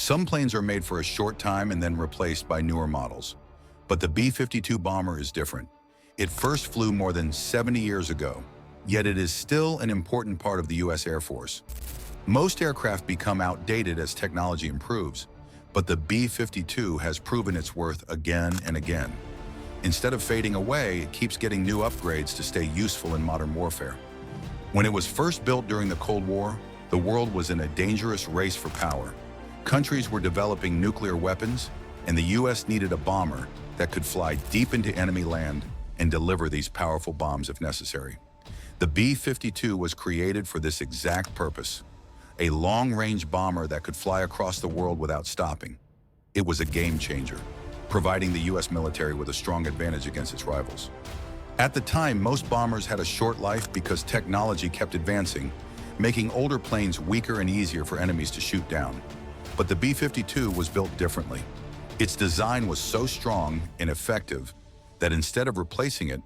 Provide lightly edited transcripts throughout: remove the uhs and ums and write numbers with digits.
Some planes are made for a short time and then replaced by newer models. But the B-52 bomber is different. It first flew more than 70 years ago, yet it is still an important part of the U.S. Air Force. Most aircraft become outdated as technology improves, but the B-52 has proven its worth again and again. Instead of fading away, it keeps getting new upgrades to stay useful in modern warfare. When it was first built during the Cold War, the world was in a dangerous race for power. Countries were developing nuclear weapons, and the U.S. needed a bomber that could fly deep into enemy land and deliver these powerful bombs if necessary. The B-52 was created for this exact purpose, a long-range bomber that could fly across the world without stopping. It was a game changer, providing the U.S. military with a strong advantage against its rivals. At the time, most bombers had a short life because technology kept advancing, making older planes weaker and easier for enemies to shoot down. But the B-52 was built differently. Its design was so strong and effective that instead of replacing it,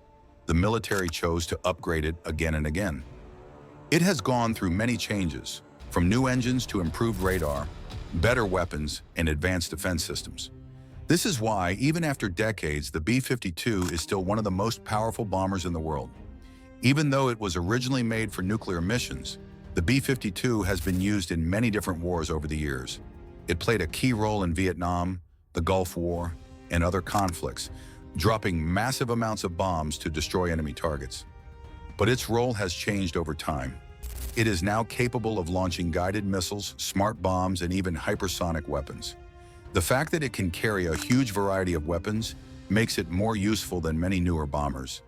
the military chose to upgrade it again and again. It has gone through many changes, from new engines to improved radar, better weapons, and advanced defense systems. This is why, even after decades, the B-52 is still one of the most powerful bombers in the world. Even though it was originally made for nuclear missions, the B-52 has been used in many different wars over the years. It played a key role in Vietnam, the Gulf War, and other conflicts, dropping massive amounts of bombs to destroy enemy targets. But its role has changed over time. It is now capable of launching guided missiles, smart bombs, and even hypersonic weapons. The fact that it can carry a huge variety of weapons makes it more useful than many newer bombers.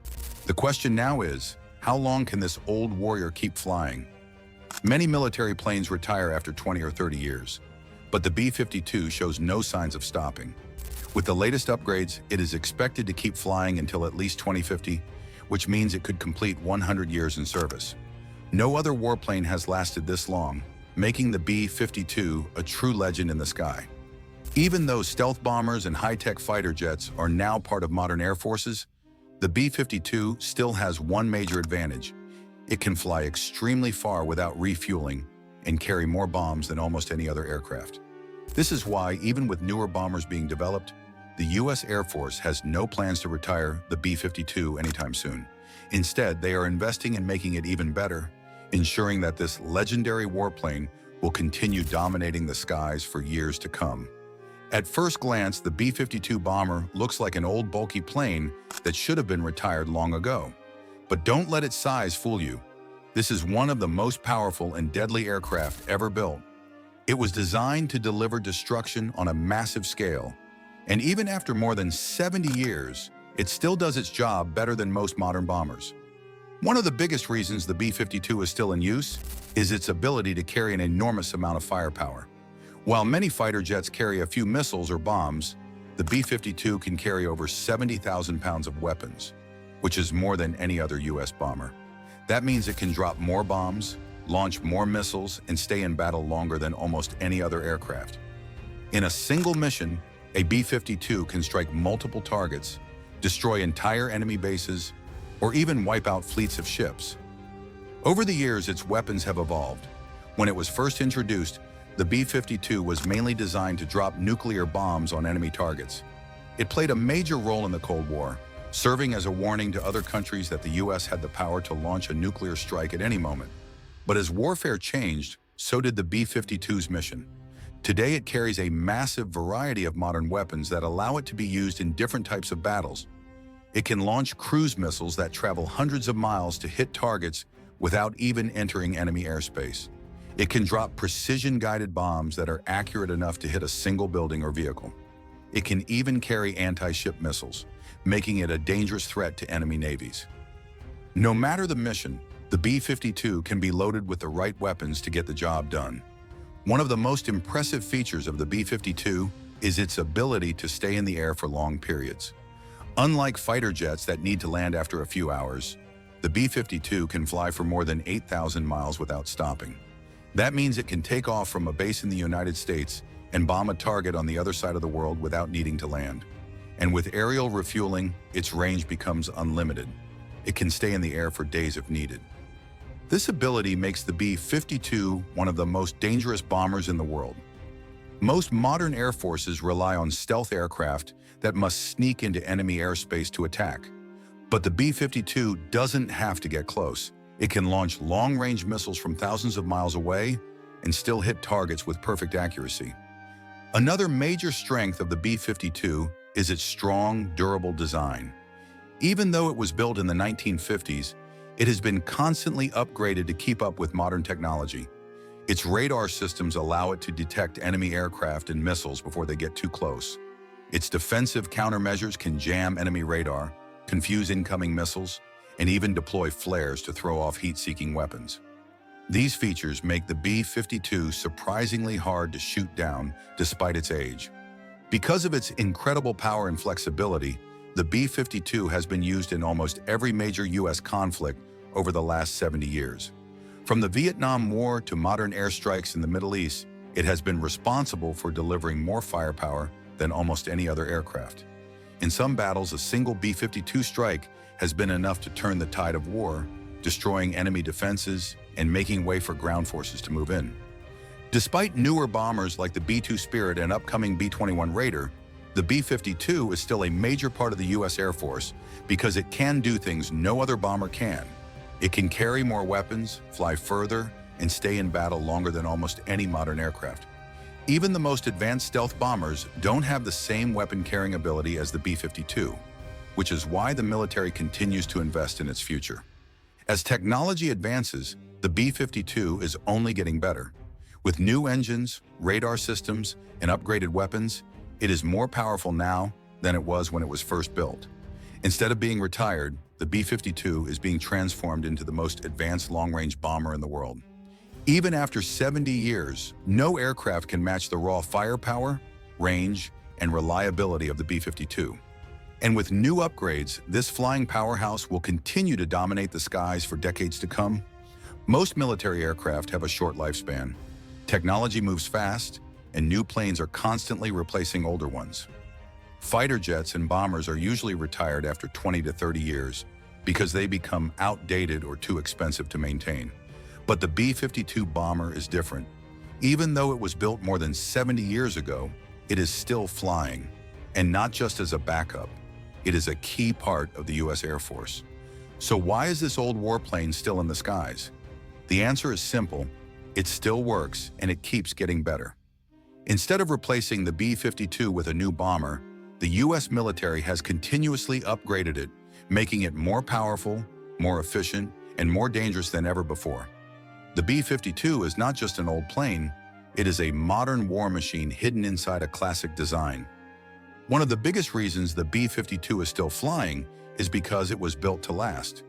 The question now is, how long can this old warrior keep flying? Many military planes retire after 20 or 30 years, but the B-52 shows no signs of stopping. With the latest upgrades, it is expected to keep flying until at least 2050, which means it could complete 100 years in service. No other warplane has lasted this long, making the B-52 a true legend in the sky. Even though stealth bombers and high-tech fighter jets are now part of modern air forces, the B-52 still has one major advantage. It can fly extremely far without refueling and carry more bombs than almost any other aircraft. This is why, even with newer bombers being developed, the U.S. Air Force has no plans to retire the B-52 anytime soon. Instead, they are investing in making it even better, ensuring that this legendary warplane will continue dominating the skies for years to come. At first glance, the B-52 bomber looks like an old bulky plane that should have been retired long ago. But don't let its size fool you. This is one of the most powerful and deadly aircraft ever built. It was designed to deliver destruction on a massive scale, and even after more than 70 years, it still does its job better than most modern bombers. One of the biggest reasons the B-52 is still in use is its ability to carry an enormous amount of firepower. While many fighter jets carry a few missiles or bombs, the B-52 can carry over 70,000 pounds of weapons, which is more than any other U.S. bomber. That means it can drop more bombs, launch more missiles, and stay in battle longer than almost any other aircraft. In a single mission, a B-52 can strike multiple targets, destroy entire enemy bases, or even wipe out fleets of ships. Over the years, its weapons have evolved. When it was first introduced, the B-52 was mainly designed to drop nuclear bombs on enemy targets. It played a major role in the Cold War, serving as a warning to other countries that the U.S. had the power to launch a nuclear strike at any moment. But as warfare changed, so did the B-52's mission. Today, it carries a massive variety of modern weapons that allow it to be used in different types of battles. It can launch cruise missiles that travel hundreds of miles to hit targets without even entering enemy airspace. It can drop precision-guided bombs that are accurate enough to hit a single building or vehicle. It can even carry anti-ship missiles, making it a dangerous threat to enemy navies. No matter the mission, the B-52 can be loaded with the right weapons to get the job done. One of the most impressive features of the B-52 is its ability to stay in the air for long periods. Unlike fighter jets that need to land after a few hours, the B-52 can fly for more than 8,000 miles without stopping. That means it can take off from a base in the United States and bomb a target on the other side of the world without needing to land. And with aerial refueling, its range becomes unlimited. It can stay in the air for days if needed. This ability makes the B-52 one of the most dangerous bombers in the world. Most modern air forces rely on stealth aircraft that must sneak into enemy airspace to attack. But the B-52 doesn't have to get close. It can launch long-range missiles from thousands of miles away and still hit targets with perfect accuracy. Another major strength of the B-52 is its strong, durable design. Even though it was built in the 1950s, it has been constantly upgraded to keep up with modern technology. Its radar systems allow it to detect enemy aircraft and missiles before they get too close. Its defensive countermeasures can jam enemy radar, confuse incoming missiles, and even deploy flares to throw off heat-seeking weapons. These features make the B-52 surprisingly hard to shoot down despite its age. Because of its incredible power and flexibility, the B-52 has been used in almost every major U.S. conflict over the last 70 years. From the Vietnam War to modern airstrikes in the Middle East, it has been responsible for delivering more firepower than almost any other aircraft. In some battles, a single B-52 strike has been enough to turn the tide of war, destroying enemy defenses and making way for ground forces to move in. Despite newer bombers like the B-2 Spirit and upcoming B-21 Raider, the B-52 is still a major part of the U.S. Air Force because it can do things no other bomber can. It can carry more weapons, fly further, and stay in battle longer than almost any modern aircraft. Even the most advanced stealth bombers don't have the same weapon-carrying ability as the B-52, which is why the military continues to invest in its future. As technology advances, the B-52 is only getting better. With new engines, radar systems, and upgraded weapons, it is more powerful now than it was when it was first built. Instead of being retired, the B-52 is being transformed into the most advanced long-range bomber in the world. Even after 70 years, no aircraft can match the raw firepower, range, and reliability of the B-52. And with new upgrades, this flying powerhouse will continue to dominate the skies for decades to come. Most military aircraft have a short lifespan. Technology moves fast, and new planes are constantly replacing older ones. Fighter jets and bombers are usually retired after 20 to 30 years because they become outdated or too expensive to maintain. But the B-52 bomber is different. Even though it was built more than 70 years ago, it is still flying, and not just as a backup. It is a key part of the U.S. Air Force. So why is this old warplane still in the skies? The answer is simple. It still works, and it keeps getting better. Instead of replacing the B-52 with a new bomber, the U.S. military has continuously upgraded it, making it more powerful, more efficient, and more dangerous than ever before. The B-52 is not just an old plane, it is a modern war machine hidden inside a classic design. One of the biggest reasons the B-52 is still flying is because it was built to last.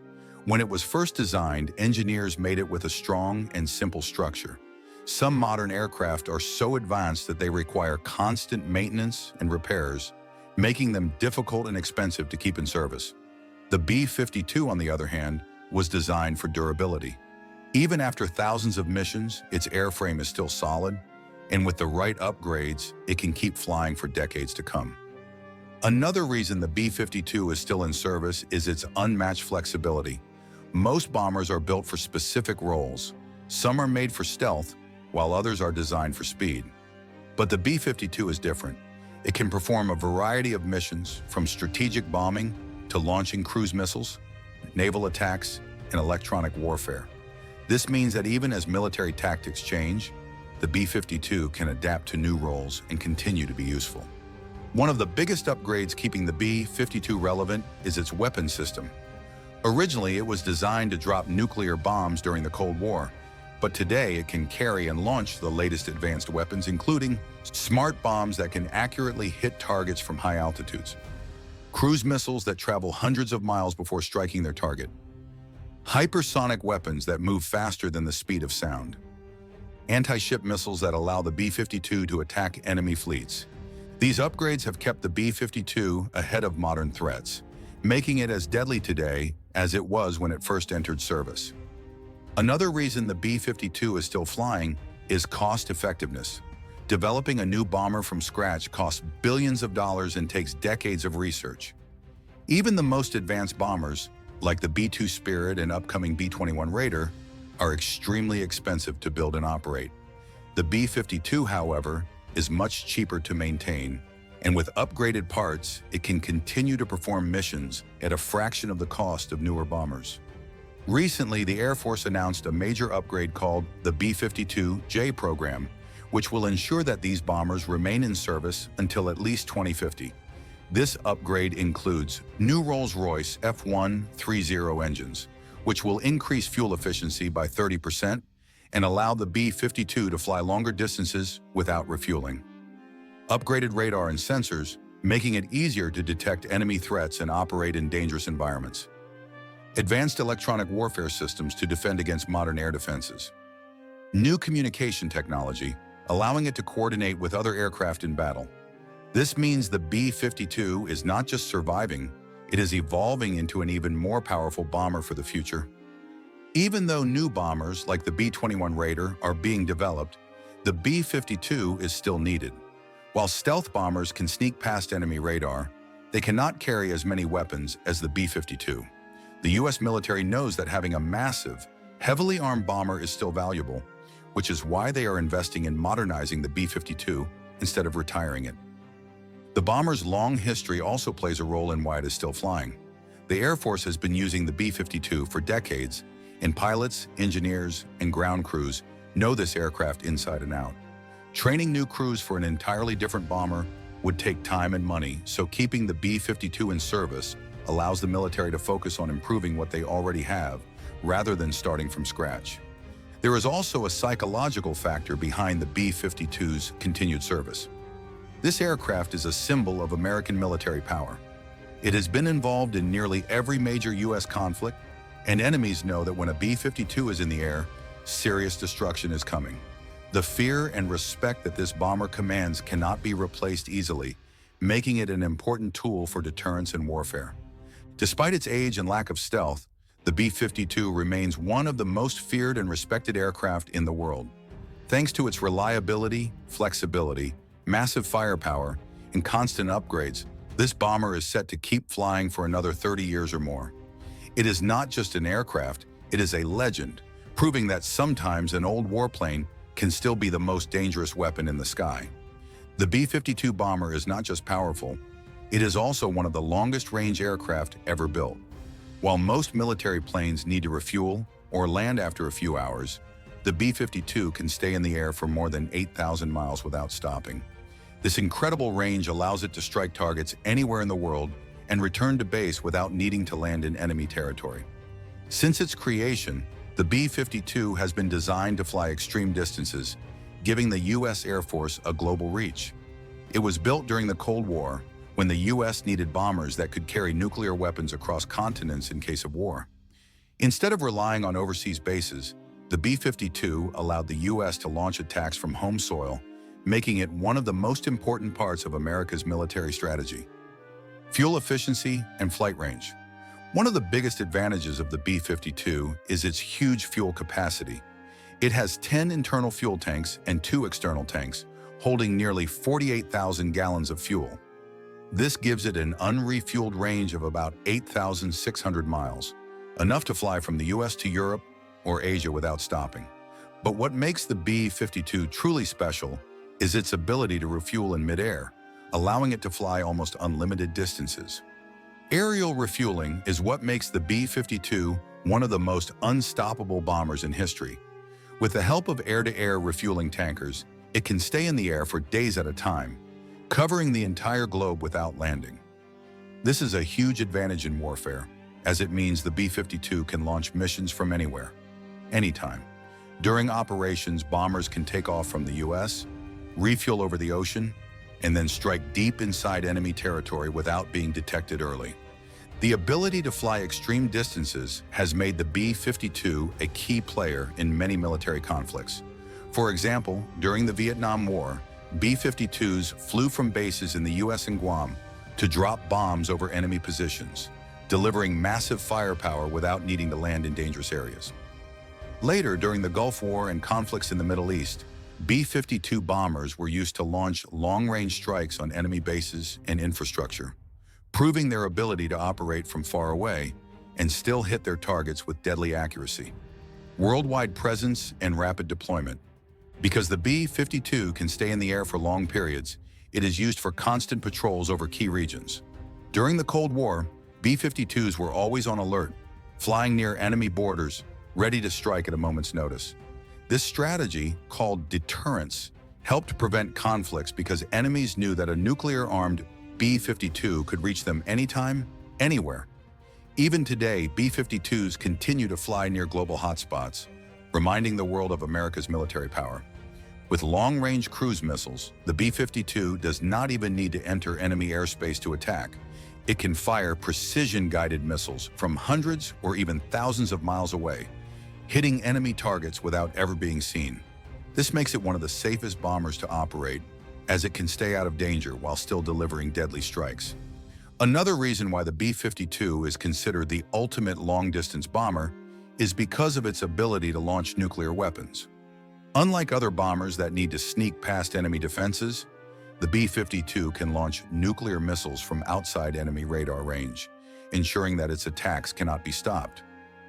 When it was first designed, engineers made it with a strong and simple structure. Some modern aircraft are so advanced that they require constant maintenance and repairs, making them difficult and expensive to keep in service. The B-52, on the other hand, was designed for durability. Even after thousands of missions, its airframe is still solid, and with the right upgrades, it can keep flying for decades to come. Another reason the B-52 is still in service is its unmatched flexibility. Most bombers are built for specific roles. Some are made for stealth, while others are designed for speed. But the B-52 is different. It can perform a variety of missions, from strategic bombing to launching cruise missiles, naval attacks, and electronic warfare. This means that even as military tactics change, the B-52 can adapt to new roles and continue to be useful. One of the biggest upgrades keeping the B-52 relevant is its weapon system. Originally, it was designed to drop nuclear bombs during the Cold War, but today it can carry and launch the latest advanced weapons, including smart bombs that can accurately hit targets from high altitudes, cruise missiles that travel hundreds of miles before striking their target, hypersonic weapons that move faster than the speed of sound, anti-ship missiles that allow the B-52 to attack enemy fleets. These upgrades have kept the B-52 ahead of modern threats, making it as deadly today as it was when it first entered service. Another reason the B-52 is still flying is cost effectiveness. Developing a new bomber from scratch costs billions of dollars and takes decades of research. Even the most advanced bombers, like the B-2 Spirit and upcoming B-21 Raider, are extremely expensive to build and operate. The B-52, however, is much cheaper to maintain, and with upgraded parts, it can continue to perform missions at a fraction of the cost of newer bombers. Recently, the Air Force announced a major upgrade called the B-52J program, which will ensure that these bombers remain in service until at least 2050. This upgrade includes new Rolls-Royce F130 engines, which will increase fuel efficiency by 30% and allow the B-52 to fly longer distances without refueling. Upgraded radar and sensors, making it easier to detect enemy threats and operate in dangerous environments. Advanced electronic warfare systems to defend against modern air defenses. New communication technology, allowing it to coordinate with other aircraft in battle. This means the B-52 is not just surviving, it is evolving into an even more powerful bomber for the future. Even though new bombers like the B-21 Raider are being developed, the B-52 is still needed. While stealth bombers can sneak past enemy radar, they cannot carry as many weapons as the B-52. The U.S. military knows that having a massive, heavily armed bomber is still valuable, which is why they are investing in modernizing the B-52 instead of retiring it. The bomber's long history also plays a role in why it is still flying. The Air Force has been using the B-52 for decades, and pilots, engineers, and ground crews know this aircraft inside and out. Training new crews for an entirely different bomber would take time and money, so keeping the B-52 in service allows the military to focus on improving what they already have, rather than starting from scratch. There is also a psychological factor behind the B-52's continued service. This aircraft is a symbol of American military power. It has been involved in nearly every major U.S. conflict, and enemies know that when a B-52 is in the air, serious destruction is coming. The fear and respect that this bomber commands cannot be replaced easily, making it an important tool for deterrence and warfare. Despite its age and lack of stealth, the B-52 remains one of the most feared and respected aircraft in the world. Thanks to its reliability, flexibility, massive firepower, and constant upgrades, this bomber is set to keep flying for another 30 years or more. It is not just an aircraft, it is a legend, proving that sometimes an old warplane can still be the most dangerous weapon in the sky. The B-52 bomber is not just powerful, it is also one of the longest-range aircraft ever built. While most military planes need to refuel or land after a few hours, the B-52 can stay in the air for more than 8,000 miles without stopping. This incredible range allows it to strike targets anywhere in the world and return to base without needing to land in enemy territory. Since its creation, the B-52 has been designed to fly extreme distances, giving the U.S. Air Force a global reach. It was built during the Cold War, when the U.S. needed bombers that could carry nuclear weapons across continents in case of war. Instead of relying on overseas bases, the B-52 allowed the U.S. to launch attacks from home soil, making it one of the most important parts of America's military strategy. Fuel efficiency and flight range. One of the biggest advantages of the B-52 is its huge fuel capacity. It has 10 internal fuel tanks and 2 external tanks, holding nearly 48,000 gallons of fuel. This gives it an unrefueled range of about 8,600 miles, enough to fly from the US to Europe or Asia without stopping. But what makes the B-52 truly special is its ability to refuel in midair, allowing it to fly almost unlimited distances. Aerial refueling is what makes the B-52 one of the most unstoppable bombers in history. With the help of air-to-air refueling tankers, it can stay in the air for days at a time, covering the entire globe without landing. This is a huge advantage in warfare, as it means the B-52 can launch missions from anywhere, anytime. During operations, bombers can take off from the US, refuel over the ocean, and then strike deep inside enemy territory without being detected early. The ability to fly extreme distances has made the B-52 a key player in many military conflicts. For example, during the Vietnam War, B-52s flew from bases in the US and Guam to drop bombs over enemy positions, delivering massive firepower without needing to land in dangerous areas. Later, during the Gulf War and conflicts in the Middle East, B-52 bombers were used to launch long-range strikes on enemy bases and infrastructure, proving their ability to operate from far away and still hit their targets with deadly accuracy. Worldwide presence and rapid deployment. Because the B-52 can stay in the air for long periods, it is used for constant patrols over key regions. During the Cold War, B-52s were always on alert, flying near enemy borders, ready to strike at a moment's notice. This strategy, called deterrence, helped prevent conflicts because enemies knew that a nuclear-armed B-52 could reach them anytime, anywhere. Even today, B-52s continue to fly near global hotspots, reminding the world of America's military power. With long-range cruise missiles, the B-52 does not even need to enter enemy airspace to attack. It can fire precision-guided missiles from hundreds or even thousands of miles away, hitting enemy targets without ever being seen. This makes it one of the safest bombers to operate, as it can stay out of danger while still delivering deadly strikes. Another reason why the B-52 is considered the ultimate long-distance bomber is because of its ability to launch nuclear weapons. Unlike other bombers that need to sneak past enemy defenses, the B-52 can launch nuclear missiles from outside enemy radar range, ensuring that its attacks cannot be stopped.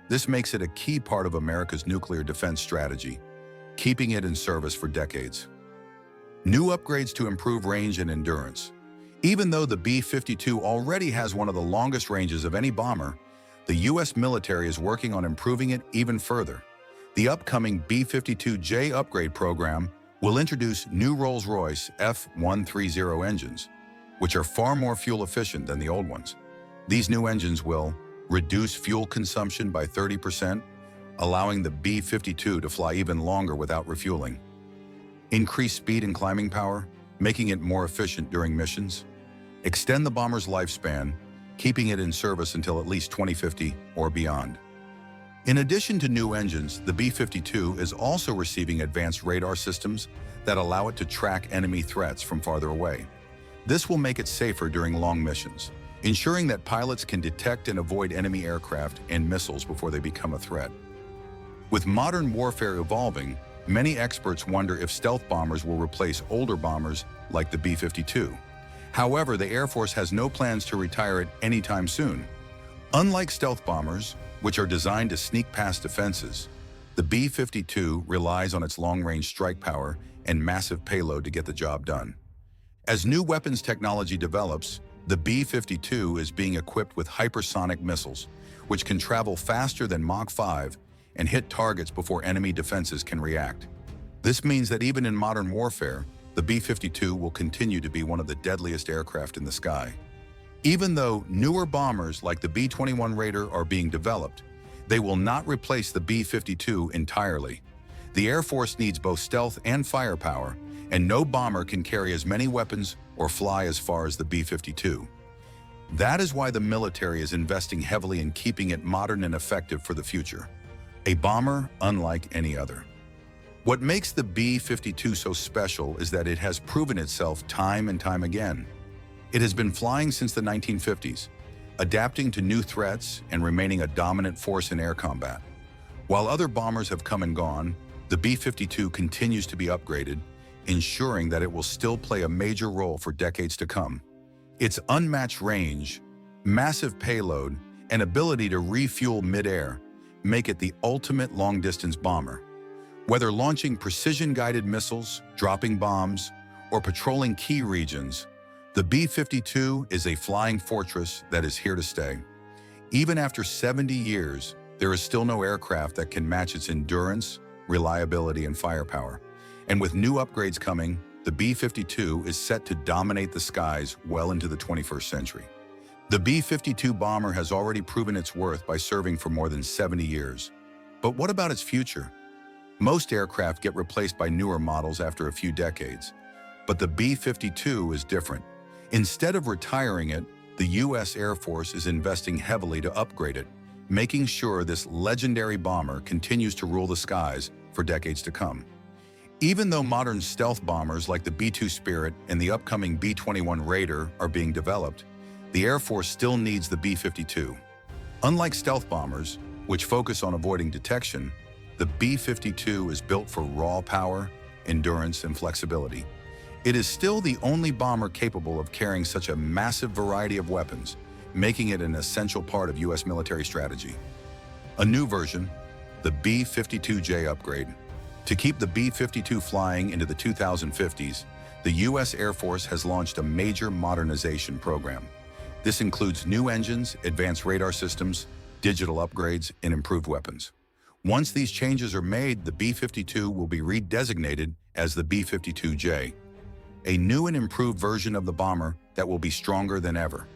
This makes it a key part of America's nuclear defense strategy, keeping it in service for decades. New upgrades to improve range and endurance. Even though the B-52 already has one of the longest ranges of any bomber, the U.S. military is working on improving it even further. The upcoming B-52J upgrade program will introduce new Rolls-Royce F130 engines, which are far more fuel-efficient than the old ones. These new engines will reduce fuel consumption by 30%, allowing the B-52 to fly even longer without refueling. Increase speed and climbing power, making it more efficient during missions. Extend the bomber's lifespan, keeping it in service until at least 2050 or beyond. In addition to new engines, the B-52 is also receiving advanced radar systems that allow it to track enemy threats from farther away. This will make it safer during long missions, ensuring that pilots can detect and avoid enemy aircraft and missiles before they become a threat. With modern warfare evolving, many experts wonder if stealth bombers will replace older bombers like the B-52. However, the Air Force has no plans to retire it anytime soon. Unlike stealth bombers, which are designed to sneak past defenses, the B-52 relies on its long-range strike power and massive payload to get the job done. As new weapons technology develops, the B-52 is being equipped with hypersonic missiles, which can travel faster than Mach 5 and hit targets before enemy defenses can react. This means that even in modern warfare, the B-52 will continue to be one of the deadliest aircraft in the sky. Even though newer bombers like the B-21 Raider are being developed, they will not replace the B-52 entirely. The Air Force needs both stealth and firepower, and no bomber can carry as many weapons or fly as far as the B-52. That is why the military is investing heavily in keeping it modern and effective for the future. A bomber unlike any other. What makes the B-52 so special is that it has proven itself time and time again. It has been flying since the 1950s, adapting to new threats and remaining a dominant force in air combat. While other bombers have come and gone, the B-52 continues to be upgraded, ensuring that it will still play a major role for decades to come. Its unmatched range, massive payload, and ability to refuel mid-air make it the ultimate long-distance bomber. Whether launching precision-guided missiles, dropping bombs, or patrolling key regions, the B-52 is a flying fortress that is here to stay. Even after 70 years, there is still no aircraft that can match its endurance, reliability, and firepower. And with new upgrades coming, the B-52 is set to dominate the skies well into the 21st century. The B-52 bomber has already proven its worth by serving for more than 70 years. But what about its future? Most aircraft get replaced by newer models after a few decades. But the B-52 is different. Instead of retiring it, the U.S. Air Force is investing heavily to upgrade it, making sure this legendary bomber continues to rule the skies for decades to come. Even though modern stealth bombers like the B-2 Spirit and the upcoming B-21 Raider are being developed, the Air Force still needs the B-52. Unlike stealth bombers, which focus on avoiding detection, the B-52 is built for raw power, endurance, and flexibility. It is still the only bomber capable of carrying such a massive variety of weapons, making it an essential part of U.S. military strategy. A new version, the B-52J upgrade. To keep the B-52 flying into the 2050s, the U.S. Air Force has launched a major modernization program. This includes new engines, advanced radar systems, digital upgrades, and improved weapons. Once these changes are made, the B-52 will be redesignated as the B-52J, a new and improved version of the bomber that will be stronger than ever.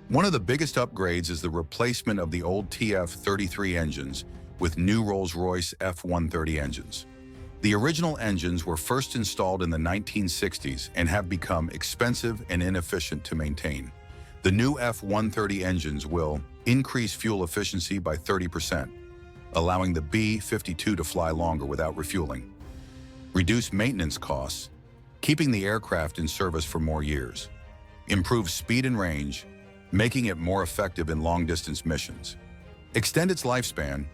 One of the biggest upgrades is the replacement of the old TF-33 engines with new Rolls-Royce F-130 engines. The original engines were first installed in the 1960s and have become expensive and inefficient to maintain. The new F-130 engines will increase fuel efficiency by 30%, allowing the B-52 to fly longer without refueling, reduce maintenance costs, keeping the aircraft in service for more years, improve speed and range, making it more effective in long-distance missions, extend its lifespan,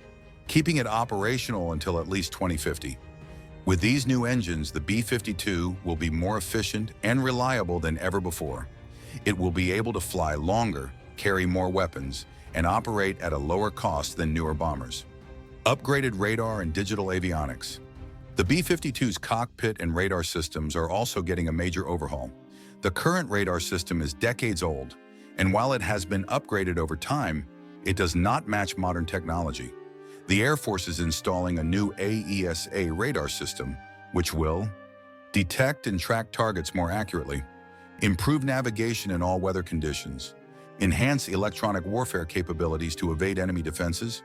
keeping it operational until at least 2050. With these new engines, the B-52 will be more efficient and reliable than ever before. It will be able to fly longer, carry more weapons, and operate at a lower cost than newer bombers. Upgraded radar and digital avionics. The B-52's cockpit and radar systems are also getting a major overhaul. The current radar system is decades old, and while it has been upgraded over time, it does not match modern technology. The Air Force is installing a new AESA radar system, which will detect and track targets more accurately, improve navigation in all weather conditions, enhance electronic warfare capabilities to evade enemy defenses,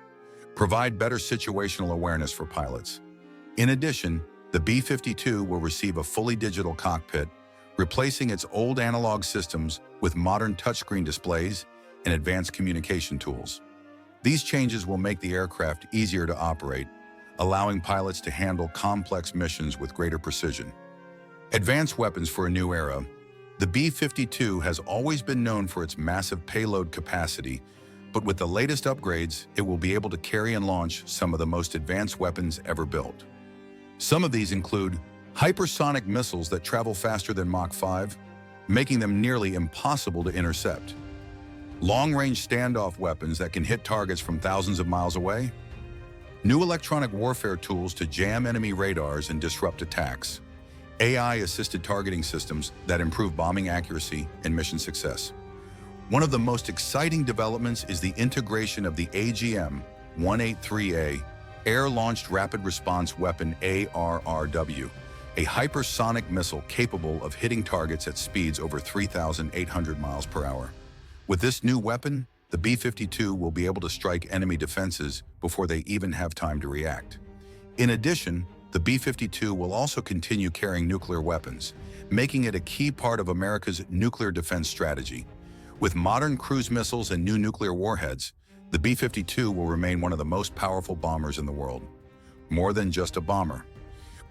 provide better situational awareness for pilots. In addition, the B-52 will receive a fully digital cockpit, replacing its old analog systems with modern touchscreen displays and advanced communication tools. These changes will make the aircraft easier to operate, allowing pilots to handle complex missions with greater precision. Advanced weapons for a new era. The B-52 has always been known for its massive payload capacity, but with the latest upgrades, it will be able to carry and launch some of the most advanced weapons ever built. Some of these include hypersonic missiles that travel faster than Mach 5, making them nearly impossible to intercept. Long-range standoff weapons that can hit targets from thousands of miles away. New electronic warfare tools to jam enemy radars and disrupt attacks. AI-assisted targeting systems that improve bombing accuracy and mission success. One of the most exciting developments is the integration of the AGM-183A Air-Launched Rapid Response Weapon ARRW, a hypersonic missile capable of hitting targets at speeds over 3,800 miles per hour. With this new weapon, the B-52 will be able to strike enemy defenses before they even have time to react. In addition, the B-52 will also continue carrying nuclear weapons, making it a key part of America's nuclear defense strategy. With modern cruise missiles and new nuclear warheads, the B-52 will remain one of the most powerful bombers in the world. More than just a bomber.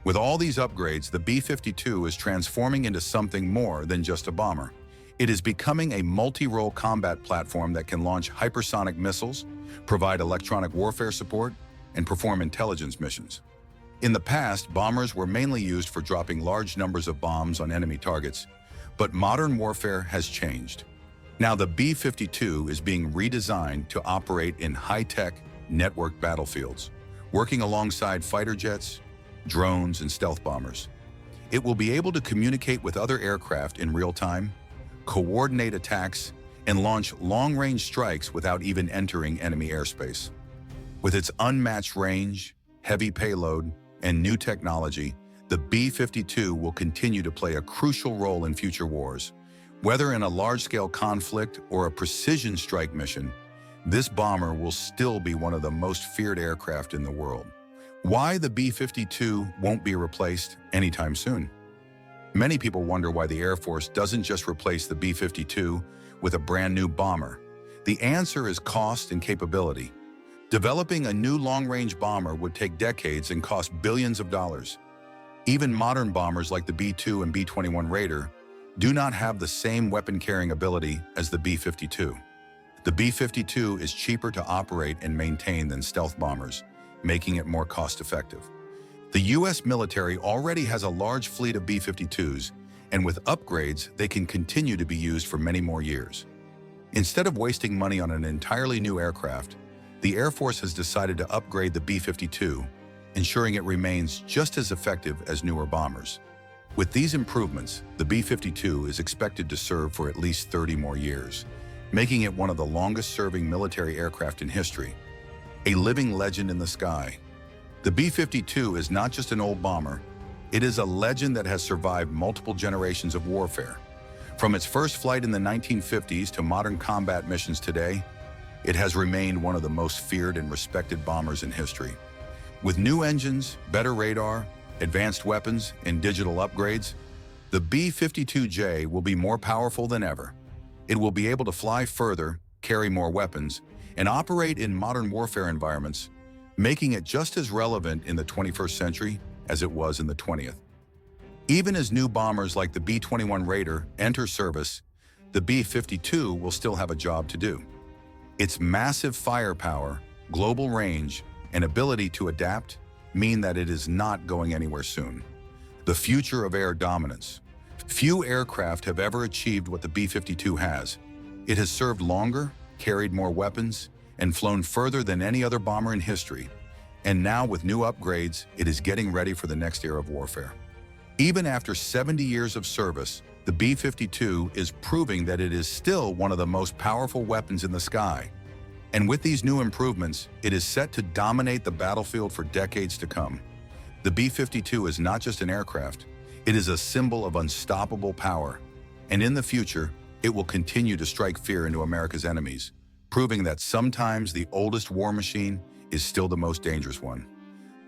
With all these upgrades, the B-52 is transforming into something more than just a bomber. It is becoming a multi-role combat platform that can launch hypersonic missiles, provide electronic warfare support, and perform intelligence missions. In the past, bombers were mainly used for dropping large numbers of bombs on enemy targets, but modern warfare has changed. Now the B-52 is being redesigned to operate in high-tech, networked battlefields, working alongside fighter jets, drones, and stealth bombers. It will be able to communicate with other aircraft in real time, coordinate attacks, and launch long-range strikes without even entering enemy airspace. With its unmatched range, heavy payload, and new technology, the B-52 will continue to play a crucial role in future wars. Whether in a large-scale conflict or a precision strike mission, this bomber will still be one of the most feared aircraft in the world. Why the B-52 won't be replaced anytime soon? Many people wonder why the Air Force doesn't just replace the B-52 with a brand new bomber. The answer is cost and capability. Developing a new long-range bomber would take decades and cost billions of dollars. Even modern bombers like the B-2 and B-21 Raider do not have the same weapon-carrying ability as the B-52. The B-52 is cheaper to operate and maintain than stealth bombers, making it more cost-effective. The U.S. military already has a large fleet of B-52s, and with upgrades, they can continue to be used for many more years. Instead of wasting money on an entirely new aircraft, the Air Force has decided to upgrade the B-52, ensuring it remains just as effective as newer bombers. With these improvements, the B-52 is expected to serve for at least 30 more years, making it one of the longest-serving military aircraft in history. A living legend in the sky. The B-52 is not just an old bomber, it is a legend that has survived multiple generations of warfare. From its first flight in the 1950s to modern combat missions today, it has remained one of the most feared and respected bombers in history. With new engines, better radar, advanced weapons, and digital upgrades, the B-52J will be more powerful than ever. It will be able to fly further, carry more weapons, and operate in modern warfare environments, making it just as relevant in the 21st century as it was in the 20th. Even as new bombers like the B-21 Raider enter service, the B-52 will still have a job to do. Its massive firepower, global range, and ability to adapt mean that it is not going anywhere soon. The future of air dominance. Few aircraft have ever achieved what the B-52 has. It has served longer, carried more weapons, and flown further than any other bomber in history. And now, with new upgrades, it is getting ready for the next era of warfare. Even after 70 years of service, the B-52 is proving that it is still one of the most powerful weapons in the sky. And with these new improvements, it is set to dominate the battlefield for decades to come. The B-52 is not just an aircraft, it is a symbol of unstoppable power. And in the future, it will continue to strike fear into America's enemies, proving that sometimes the oldest war machine is still the most dangerous one.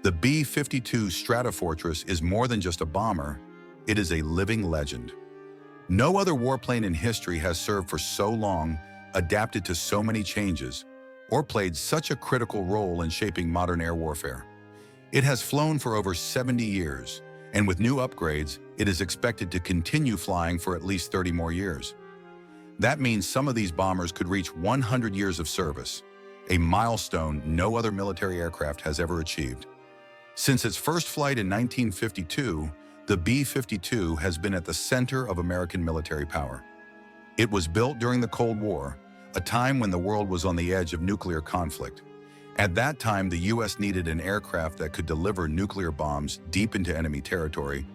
The B-52 Stratofortress is more than just a bomber, it is a living legend. No other warplane in history has served for so long, adapted to so many changes, or played such a critical role in shaping modern air warfare. It has flown for over 70 years, and with new upgrades, it is expected to continue flying for at least 30 more years. That means some of these bombers could reach 100 years of service, a milestone no other military aircraft has ever achieved. Since its first flight in 1952, the B-52 has been at the center of American military power. It was built during the Cold War, a time when the world was on the edge of nuclear conflict. At that time, the U.S. needed an aircraft that could deliver nuclear bombs deep into enemy territory,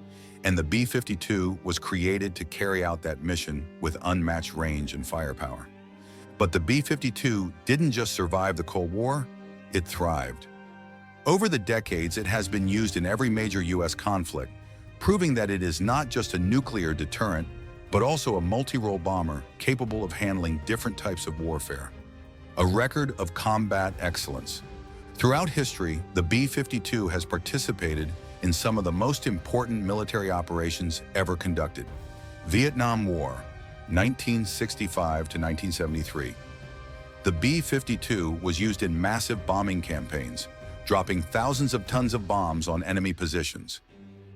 and the B-52 was created to carry out that mission with unmatched range and firepower. But the B-52 didn't just survive the Cold War, it thrived. Over the decades, it has been used in every major U.S. conflict, proving that it is not just a nuclear deterrent, but also a multi-role bomber capable of handling different types of warfare. A record of combat excellence. Throughout history, the B-52 has participated in some of the most important military operations ever conducted. Vietnam War, 1965 to 1973. The B-52 was used in massive bombing campaigns, dropping thousands of tons of bombs on enemy positions.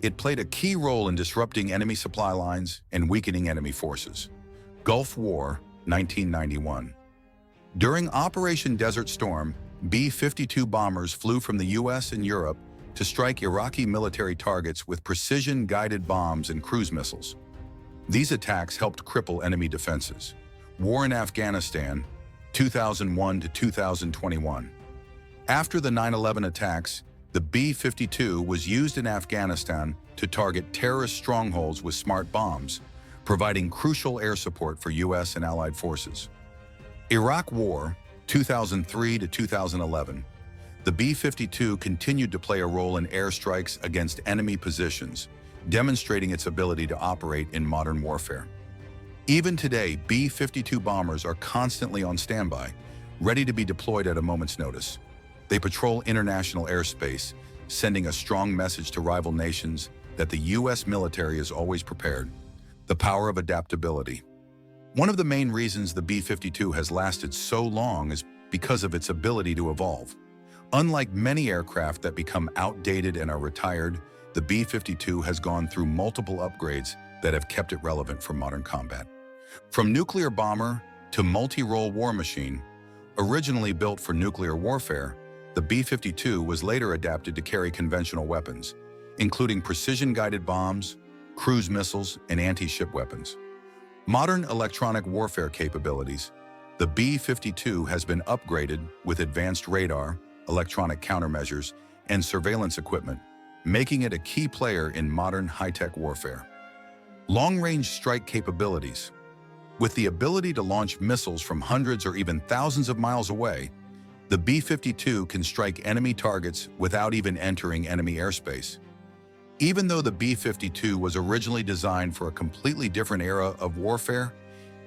It played a key role in disrupting enemy supply lines and weakening enemy forces. Gulf War, 1991. During Operation Desert Storm, B-52 bombers flew from the US and Europe to strike Iraqi military targets with precision-guided bombs and cruise missiles. These attacks helped cripple enemy defenses. War in Afghanistan, 2001 to 2021. After the 9/11 attacks, the B-52 was used in Afghanistan to target terrorist strongholds with smart bombs, providing crucial air support for U.S. and allied forces. Iraq War, 2003 to 2011. The B-52 continued to play a role in airstrikes against enemy positions, demonstrating its ability to operate in modern warfare. Even today, B-52 bombers are constantly on standby, ready to be deployed at a moment's notice. They patrol international airspace, sending a strong message to rival nations that the U.S. military is always prepared. The power of adaptability. One of the main reasons the B-52 has lasted so long is because of its ability to evolve. Unlike many aircraft that become outdated and are retired, the B-52 has gone through multiple upgrades that have kept it relevant for modern combat. From nuclear bomber to multi-role war machine, originally built for nuclear warfare, the B-52 was later adapted to carry conventional weapons, including precision-guided bombs, cruise missiles, and anti-ship weapons. Modern electronic warfare capabilities. The B-52 has been upgraded with advanced radar, electronic countermeasures, and surveillance equipment, making it a key player in modern high-tech warfare. Long-range strike capabilities. With the ability to launch missiles from hundreds or even thousands of miles away, the B-52 can strike enemy targets without even entering enemy airspace. Even though the B-52 was originally designed for a completely different era of warfare,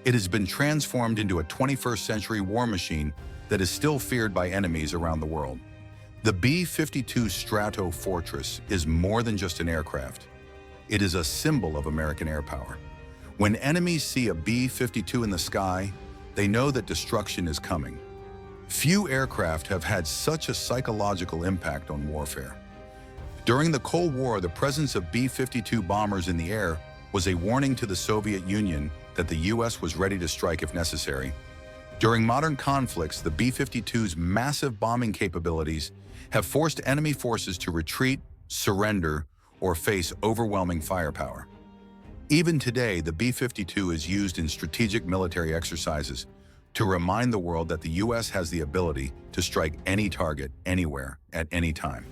it has been transformed into a 21st century war machine that is still feared by enemies around the world. The B-52 Stratofortress is more than just an aircraft. It is a symbol of American air power. When enemies see a B-52 in the sky, they know that destruction is coming. Few aircraft have had such a psychological impact on warfare. During the Cold War, the presence of B-52 bombers in the air was a warning to the Soviet Union that the US was ready to strike if necessary. During modern conflicts, the B-52's massive bombing capabilities have forced enemy forces to retreat, surrender, or face overwhelming firepower. Even today, the B-52 is used in strategic military exercises to remind the world that the US has the ability to strike any target, anywhere, at any time.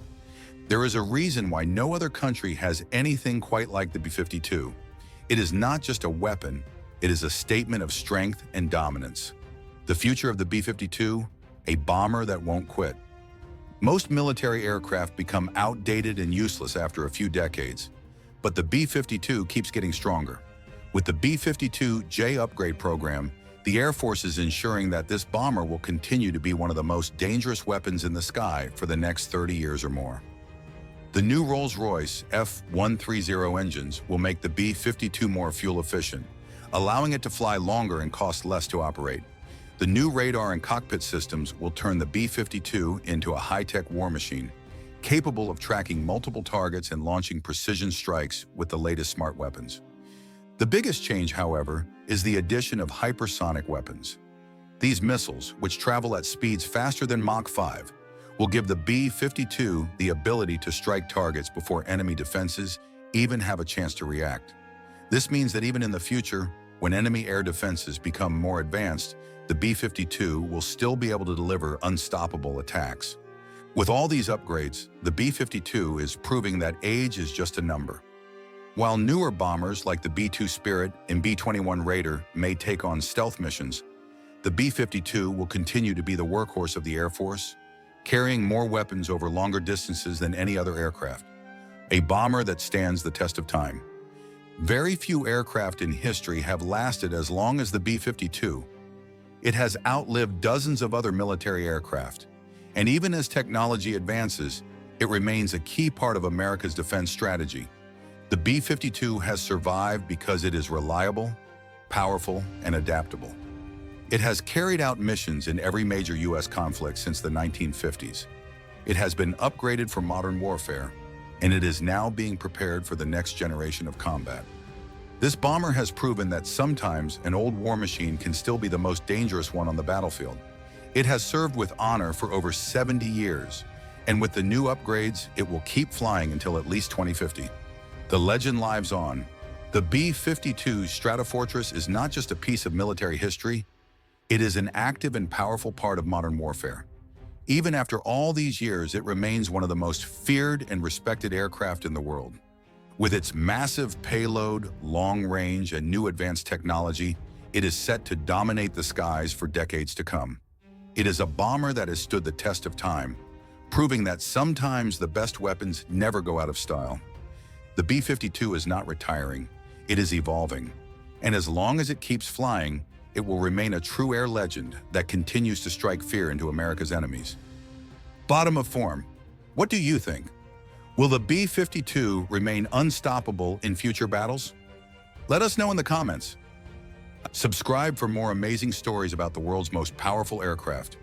There is a reason why no other country has anything quite like the B-52. It is not just a weapon, it is a statement of strength and dominance. The future of the B-52, a bomber that won't quit. Most military aircraft become outdated and useless after a few decades, but the B-52 keeps getting stronger. With the B-52J upgrade program, the Air Force is ensuring that this bomber will continue to be one of the most dangerous weapons in the sky for the next 30 years or more. The new Rolls-Royce F130 engines will make the B-52 more fuel efficient, allowing it to fly longer and cost less to operate. The new radar and cockpit systems will turn the B-52 into a high-tech war machine, capable of tracking multiple targets and launching precision strikes with the latest smart weapons. The biggest change, however, is the addition of hypersonic weapons. These missiles, which travel at speeds faster than Mach 5, will give the B-52 the ability to strike targets before enemy defenses even have a chance to react. This means that even in the future, when enemy air defenses become more advanced, the B-52 will still be able to deliver unstoppable attacks. With all these upgrades, the B-52 is proving that age is just a number. While newer bombers like the B-2 Spirit and B-21 Raider may take on stealth missions, the B-52 will continue to be the workhorse of the Air Force, carrying more weapons over longer distances than any other aircraft. A bomber that stands the test of time. Very few aircraft in history have lasted as long as the B-52. It has outlived dozens of other military aircraft, and even as technology advances, it remains a key part of America's defense strategy. The B-52 has survived because it is reliable, powerful, and adaptable. It has carried out missions in every major U.S. conflict since the 1950s. It has been upgraded for modern warfare, and it is now being prepared for the next generation of combat. This bomber has proven that sometimes an old war machine can still be the most dangerous one on the battlefield. It has served with honor for over 70 years, and with the new upgrades, it will keep flying until at least 2050. The legend lives on. The B-52 Stratofortress is not just a piece of military history, it is an active and powerful part of modern warfare. Even after all these years, it remains one of the most feared and respected aircraft in the world. With its massive payload, long range, and new advanced technology, it is set to dominate the skies for decades to come. It is a bomber that has stood the test of time, proving that sometimes the best weapons never go out of style. The B-52 is not retiring, it is evolving. And as long as it keeps flying, it will remain a true air legend that continues to strike fear into America's enemies. Bottom of form, what do you think? Will the B-52 remain unstoppable in future battles? Let us know in the comments. Subscribe for more amazing stories about the world's most powerful aircraft.